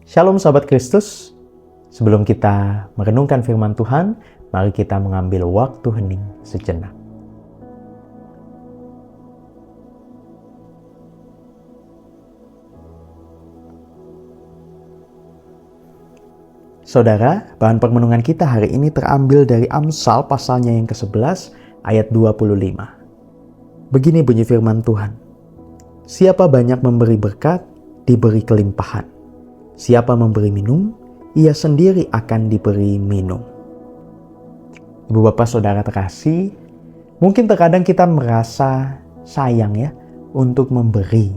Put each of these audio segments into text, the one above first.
Shalom sahabat Kristus. Sebelum kita merenungkan firman Tuhan, mari kita mengambil waktu hening sejenak. Saudara, bahan permenungan kita hari ini terambil dari Amsal pasalnya yang ke-11 ayat 25. Begini bunyi firman Tuhan. Siapa banyak memberi berkat, diberi kelimpahan. Siapa memberi minum, ia sendiri akan diberi minum. Ibu bapak saudara terkasih, mungkin terkadang kita merasa sayang ya untuk memberi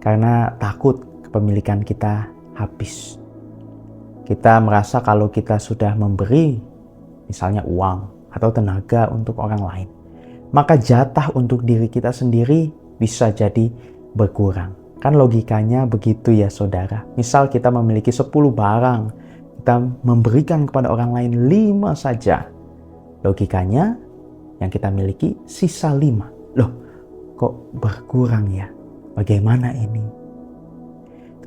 karena takut kepemilikan kita habis. Kita merasa kalau kita sudah memberi misalnya uang atau tenaga untuk orang lain, maka jatah untuk diri kita sendiri bisa jadi berkurang. Kan logikanya begitu ya saudara. Misal kita memiliki 10 barang, kita memberikan kepada orang lain 5 saja. Logikanya yang kita miliki sisa 5. Loh, kok berkurang ya? Bagaimana ini?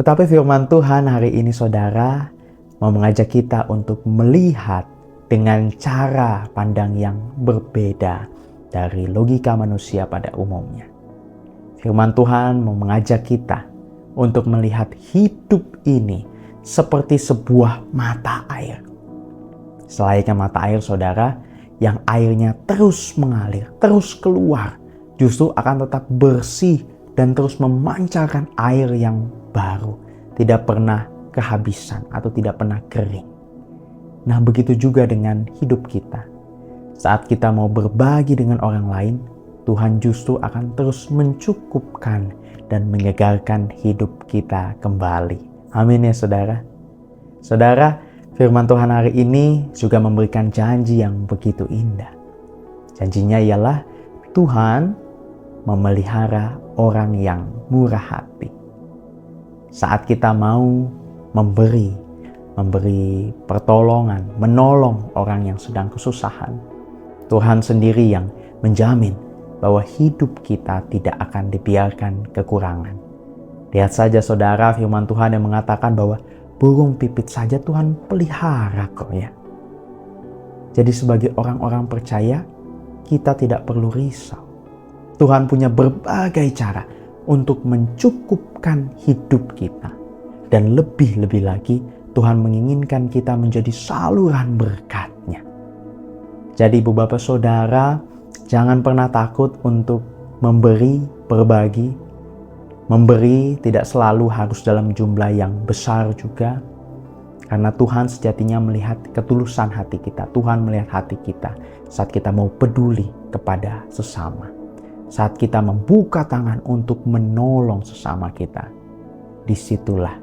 Tetapi firman Tuhan hari ini saudara mau mengajak kita untuk melihat dengan cara pandang yang berbeda dari logika manusia pada umumnya. Firman Tuhan mau mengajak kita untuk melihat hidup ini seperti sebuah mata air. Selayaknya mata air saudara, yang airnya terus mengalir, terus keluar, justru akan tetap bersih dan terus memancarkan air yang baru, tidak pernah kehabisan atau tidak pernah kering. Nah, begitu juga dengan hidup kita. Saat kita mau berbagi dengan orang lain, Tuhan justru akan terus mencukupkan dan menyegarkan hidup kita kembali. Amin ya saudara. Saudara, firman Tuhan hari ini juga memberikan janji yang begitu indah. Janjinya ialah Tuhan memelihara orang yang murah hati. Saat kita mau memberi pertolongan, menolong orang yang sedang kesusahan, Tuhan sendiri yang menjamin bahwa hidup kita tidak akan dibiarkan kekurangan. Lihat saja saudara, firman Tuhan yang mengatakan bahwa burung pipit saja Tuhan pelihara kok ya. Jadi sebagai orang-orang percaya, kita tidak perlu risau. Tuhan punya berbagai cara untuk mencukupkan hidup kita. Dan lebih-lebih lagi, Tuhan menginginkan kita menjadi saluran berkat-Nya. Jadi ibu bapak saudara, jangan pernah takut untuk memberi, berbagi. Memberi tidak selalu harus dalam jumlah yang besar juga. Karena Tuhan sejatinya melihat ketulusan hati kita. Tuhan melihat hati kita saat kita mau peduli kepada sesama. Saat kita membuka tangan untuk menolong sesama kita. Disitulah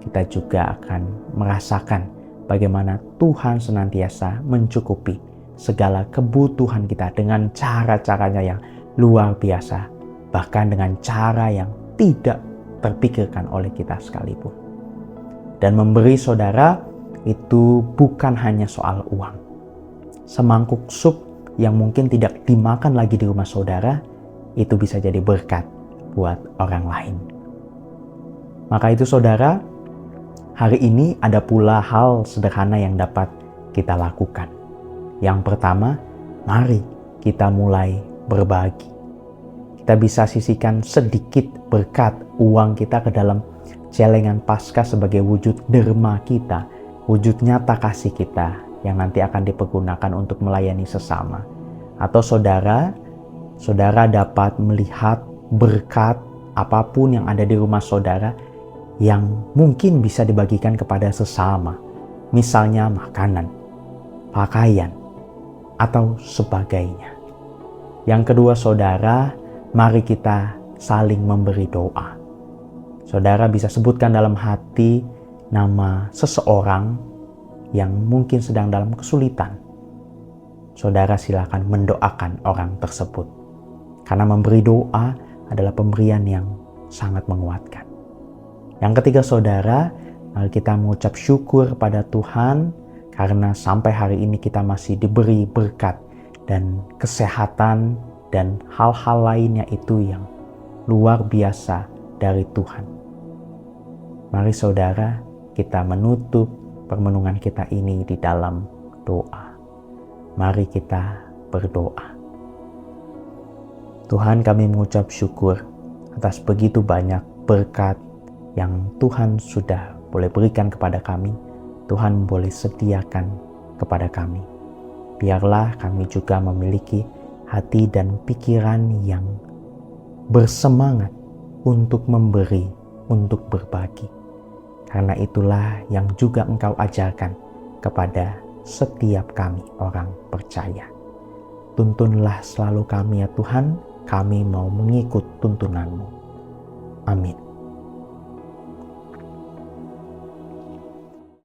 kita juga akan merasakan bagaimana Tuhan senantiasa mencukupi segala kebutuhan kita dengan cara-caranya yang luar biasa, bahkan dengan cara yang tidak terpikirkan oleh kita sekalipun. Dan memberi saudara itu bukan hanya soal uang. Semangkuk sup yang mungkin tidak dimakan lagi di rumah saudara, itu bisa jadi berkat buat orang lain. Maka itu saudara, hari ini ada pula hal sederhana yang dapat kita lakukan. Yang pertama, mari kita mulai berbagi. Kita bisa sisihkan sedikit berkat uang kita ke dalam celengan Paskah sebagai wujud derma kita, wujud nyata kasih kita yang nanti akan dipergunakan untuk melayani sesama. Atau saudara dapat melihat berkat apapun yang ada di rumah saudara yang mungkin bisa dibagikan kepada sesama. Misalnya makanan, pakaian, atau sebagainya. Yang kedua saudara, mari kita saling memberi doa. Saudara bisa sebutkan dalam hati nama seseorang yang mungkin sedang dalam kesulitan. Saudara silakan mendoakan orang tersebut. Karena memberi doa adalah pemberian yang sangat menguatkan. Yang ketiga saudara, mari kita mengucap syukur pada Tuhan karena sampai hari ini kita masih diberi berkat dan kesehatan dan hal-hal lainnya itu yang luar biasa dari Tuhan. Mari saudara, kita menutup permenungan kita ini di dalam doa. Mari kita berdoa. Tuhan, kami mengucap syukur atas begitu banyak berkat yang Tuhan sudah boleh berikan kepada kami, Tuhan boleh sediakan kepada kami. Biarlah kami juga memiliki hati dan pikiran yang bersemangat untuk memberi, untuk berbagi. Karena itulah yang juga Engkau ajarkan kepada setiap kami orang percaya. Tuntunlah selalu kami ya Tuhan, kami mau mengikut tuntunan-Mu. Amin.